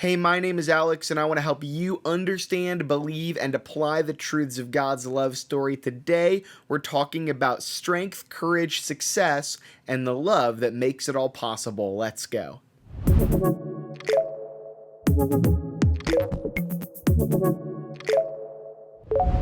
Hey, my name is Alex, and I want to help you understand, believe, and apply the truths of God's love story. Today, we're talking about strength, courage, success, and the love that makes it all possible. Let's go.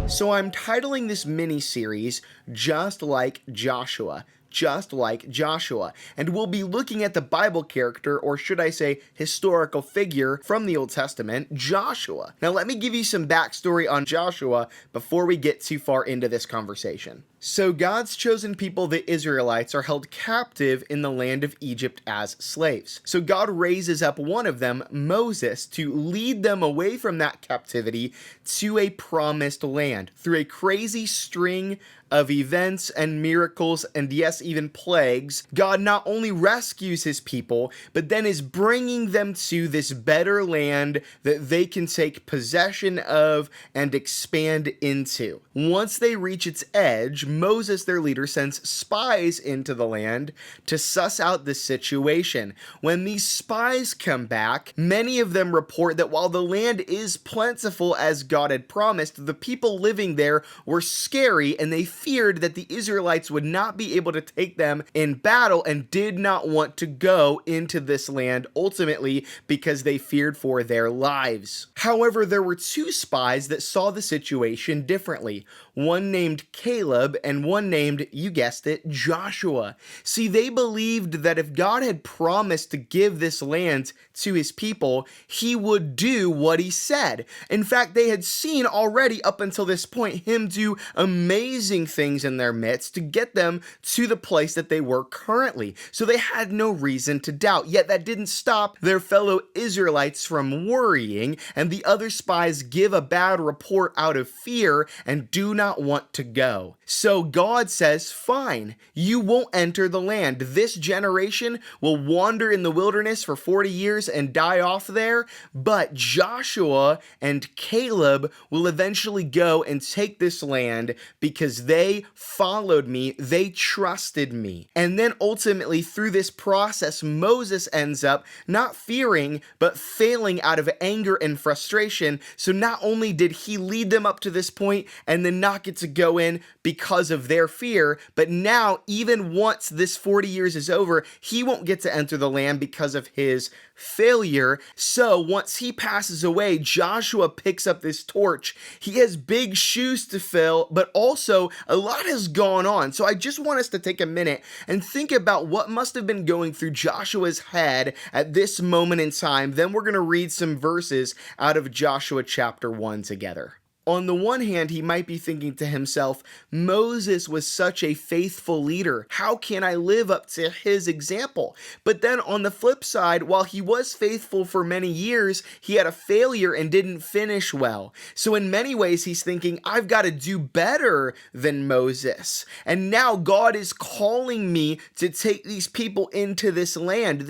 So I'm titling this mini-series Just Like Joshua. Just like Joshua. And we'll be looking at the Bible character, or should I say historical figure from the Old Testament, Joshua. Now let me give you some backstory on Joshua before we get too far into this conversation. So God's chosen people, the Israelites, are held captive in the land of Egypt as slaves. So God raises up one of them, Moses, to lead them away from that captivity to a promised land through a crazy string of events and miracles and yes, even plagues. God not only rescues his people, but then is bringing them to this better land that they can take possession of and expand into. Once they reach its edge, Moses, their leader, sends spies into the land to suss out the situation. When these spies come back, many of them report that while the land is plentiful as God had promised, the people living there were scary and they feared that the Israelites would not be able to take them in battle and did not want to go into this land ultimately because they feared for their lives. However, there were two spies that saw the situation differently. One named Caleb and one named, you guessed it, Joshua. See, they believed that if God had promised to give this land to his people, he would do what he said. In fact, they had seen already up until this point him do amazing things in their midst to get them to the place that they were currently. So they had no reason to doubt. Yet that didn't stop their fellow Israelites from worrying, and the other spies give a bad report out of fear and do not want to go. So God says, fine, you won't enter the land. This generation will wander in the wilderness for 40 years and die off there, but Joshua and Caleb will eventually go and take this land because they followed me, they trusted me. And then ultimately through this process, Moses ends up not fearing, but failing out of anger and frustration. So not only did he lead them up to this point and then not get to go in because of their fear, but now even once this 40 years is over, he won't get to enter the land because of his failure. So once he passes away, Joshua picks up this torch. He has big shoes to fill, but also a lot has gone on. So I just want us to take a minute and think about what must have been going through Joshua's head at this moment in time. Then we're going to read some verses out of Joshua chapter 1 together. On the one hand, he might be thinking to himself, Moses was such a faithful leader. How can I live up to his example? But then on the flip side, while he was faithful for many years, he had a failure and didn't finish well. So in many ways, he's thinking, I've got to do better than Moses. And now God is calling me to take these people into this land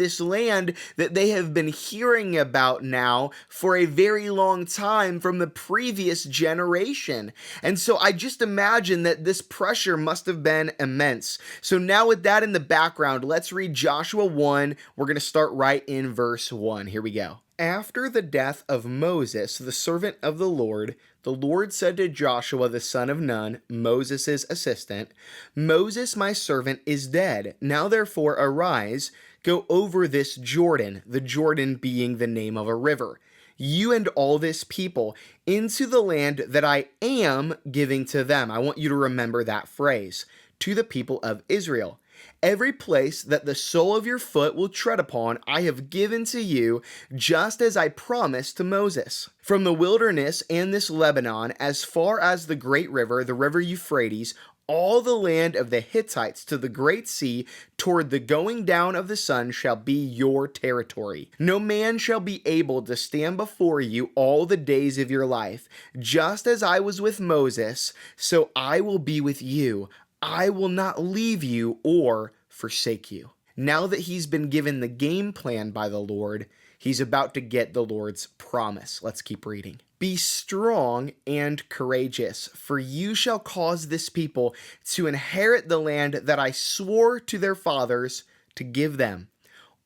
that they have been hearing about now for a very long time from the previous generation. And so I just imagine that this pressure must have been immense. So now with that in the background, let's read Joshua 1. We're going to start right in verse 1. Here we go. After the death of Moses, the servant of the Lord said to Joshua the son of Nun, Moses' assistant, Moses my servant is dead. Now therefore arise, go over this Jordan, the Jordan being the name of a river, you and all this people, into the land that I am giving to them. I want you to remember that phrase, to the people of Israel. Every place that the sole of your foot will tread upon, I have given to you, just as I promised to Moses. From the wilderness and this Lebanon, as far as the great river, the river Euphrates, all the land of the Hittites to the great sea toward the going down of the sun shall be your territory. No man shall be able to stand before you all the days of your life. Just as I was with Moses, so I will be with you. I will not leave you or forsake you. Now that he's been given the game plan by the Lord, he's about to get the Lord's promise. Let's keep reading. Be strong and courageous, for you shall cause this people to inherit the land that I swore to their fathers to give them.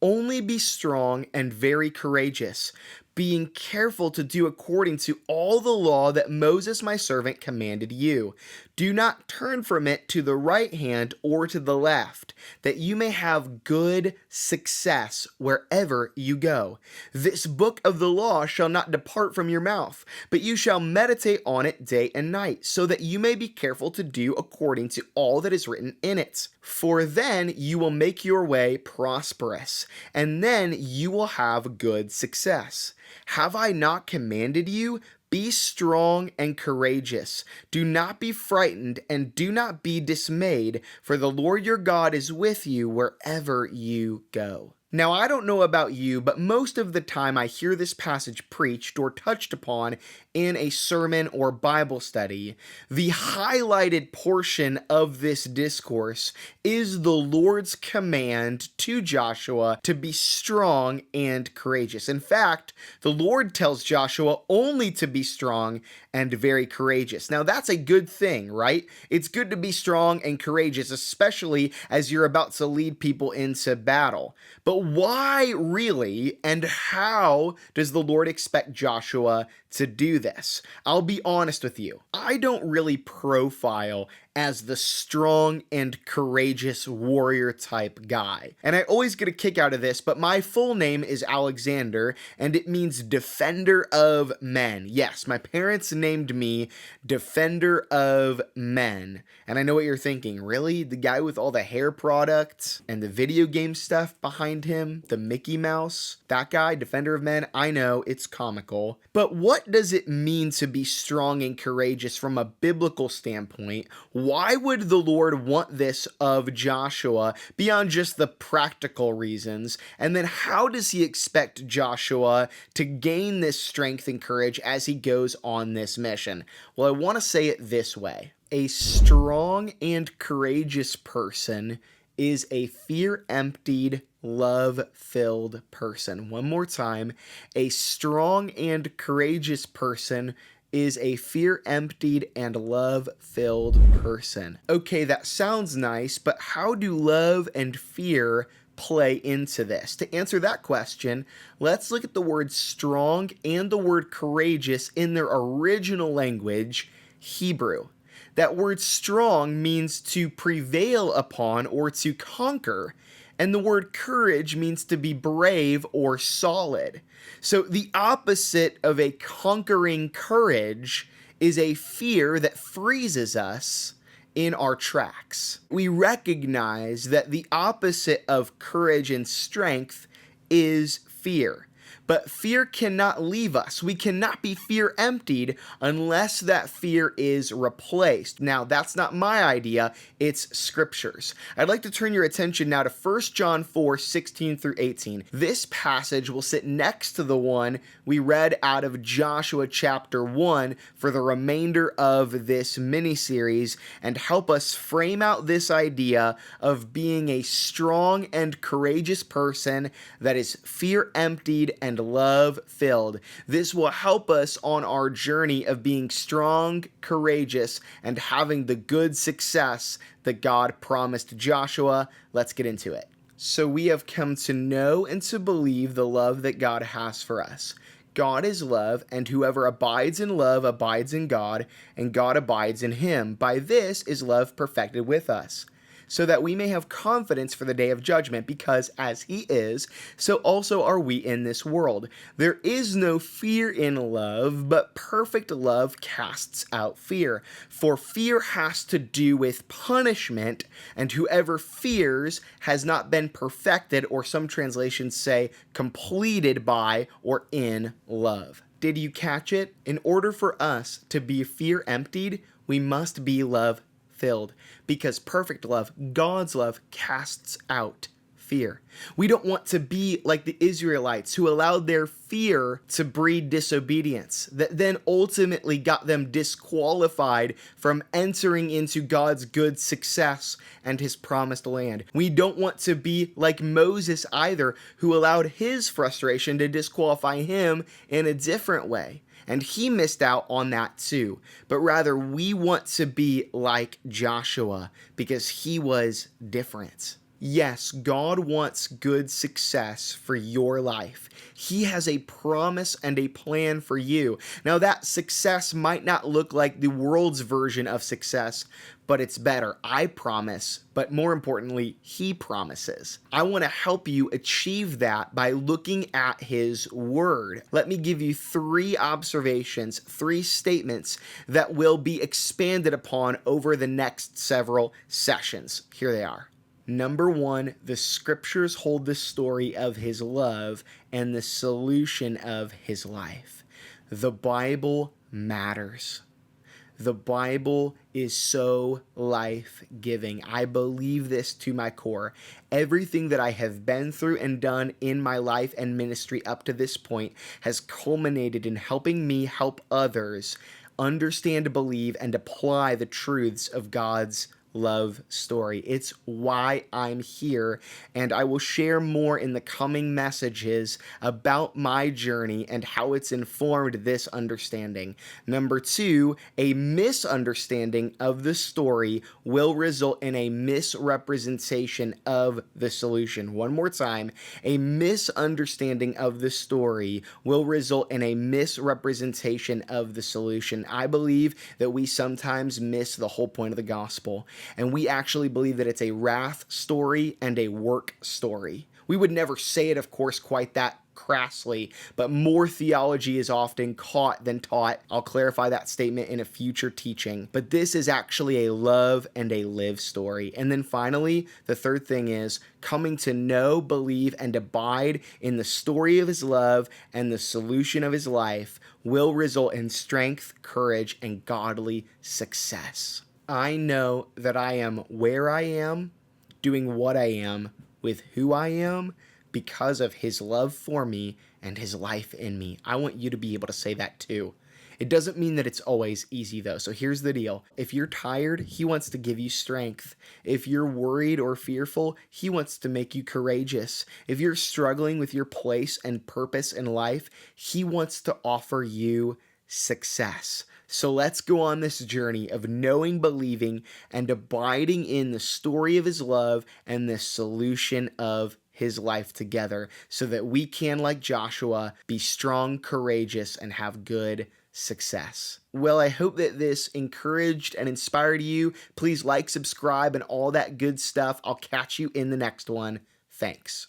Only be strong and very courageous. being careful to do according to all the law that Moses my servant commanded you. Do not turn from it to the right hand or to the left, that you may have good success wherever you go. This book of the law shall not depart from your mouth, but you shall meditate on it day and night, so that you may be careful to do according to all that is written in it. For then you will make your way prosperous, and then you will have good success. Have I not commanded you? Be strong and courageous. Do not be frightened and do not be dismayed, for the Lord your God is with you wherever you go. Now, I don't know about you, but most of the time I hear this passage preached or touched upon in a sermon or Bible study, the highlighted portion of this discourse is the Lord's command to Joshua to be strong and courageous. In fact, the Lord tells Joshua only to be strong and very courageous. Now, that's a good thing, right? It's good to be strong and courageous, especially as you're about to lead people into battle. But why really and how does the Lord expect Joshua to do this? I'll be honest with you. I don't really profile as the strong and courageous warrior type guy. And I always get a kick out of this, but my full name is Alexander, and it means defender of men. Yes, my parents named me defender of men. And I know what you're thinking. Really? The guy with all the hair products and the video game stuff behind him? The Mickey Mouse? That guy, defender of men? I know, it's comical. But what does it mean to be strong and courageous from a biblical standpoint? Why would the Lord want this of Joshua beyond just the practical reasons? And then how does he expect Joshua to gain this strength and courage as he goes on this mission? Well, I want to say it this way. A strong and courageous person is a fear-emptied, love-filled person. One more time. A strong and courageous person is a fear-emptied and love-filled person. Okay, that sounds nice, but how do love and fear play into this? To answer that question, let's look at the word strong and the word courageous in their original language, Hebrew. That word strong means to prevail upon or to conquer, and the word courage means to be brave or solid. So the opposite of a conquering courage is a fear that freezes us in our tracks. We recognize that the opposite of courage and strength is fear. But fear cannot leave us. We cannot be fear-emptied unless that fear is replaced. Now, that's not my idea, it's Scripture's. I'd like to turn your attention now to 1 John 4, 16 through 18. This passage will sit next to the one we read out of Joshua chapter 1 for the remainder of this mini-series and help us frame out this idea of being a strong and courageous person that is fear-emptied and love-filled. This will help us on our journey of being strong, courageous, and having the good success that God promised Joshua. Let's get into it. So we have come to know and to believe the love that God has for us. God is love, and whoever abides in love abides in God, and God abides in him. By this is love perfected with us, so that we may have confidence for the day of judgment, because as he is, so also are we in this world. There is no fear in love, but perfect love casts out fear. For fear has to do with punishment, and whoever fears has not been perfected, or some translations say completed by or in love. Did you catch it? In order for us to be fear-emptied, we must be love-filled, because perfect love, God's love, casts out fear. We don't want to be like the Israelites who allowed their fear to breed disobedience, that then ultimately got them disqualified from entering into God's good success and his promised land. We don't want to be like Moses either, who allowed his frustration to disqualify him in a different way. And he missed out on that too. But rather, we want to be like Joshua because he was different. Yes, God wants good success for your life. He has a promise and a plan for you. Now, that success might not look like the world's version of success, but it's better. I promise, but more importantly, He promises. I want to help you achieve that by looking at His Word. Let me give you 3 observations, 3 statements that will be expanded upon over the next several sessions. Here they are. Number 1, the scriptures hold the story of His love and the solution of His life. The Bible matters. The Bible is so life-giving. I believe this to my core. Everything that I have been through and done in my life and ministry up to this point has culminated in helping me help others understand, believe, and apply the truths of God's love story. It's why I'm here, and I will share more in the coming messages about my journey and how it's informed this understanding. Number 2, a misunderstanding of the story will result in a misrepresentation of the solution. One more time, a misunderstanding of the story will result in a misrepresentation of the solution. I believe that we sometimes miss the whole point of the gospel. And we actually believe that it's a wrath story and a work story. We would never say it, of course, quite that crassly, but more theology is often caught than taught. I'll clarify that statement in a future teaching. But this is actually a love and a live story. And then finally, the third thing is coming to know, believe, and abide in the story of His love and the solution of His life will result in strength, courage, and godly success. I know that I am where I am, doing what I am, with who I am, because of His love for me and His life in me. I want you to be able to say that too. It doesn't mean that it's always easy though. So here's the deal. If you're tired, He wants to give you strength. If you're worried or fearful, He wants to make you courageous. If you're struggling with your place and purpose in life, He wants to offer you success. So let's go on this journey of knowing, believing, and abiding in the story of His love and the solution of His life together so that we can, like Joshua, be strong, courageous, and have good success. Well, I hope that this encouraged and inspired you. Please like, subscribe, and all that good stuff. I'll catch you in the next one. Thanks.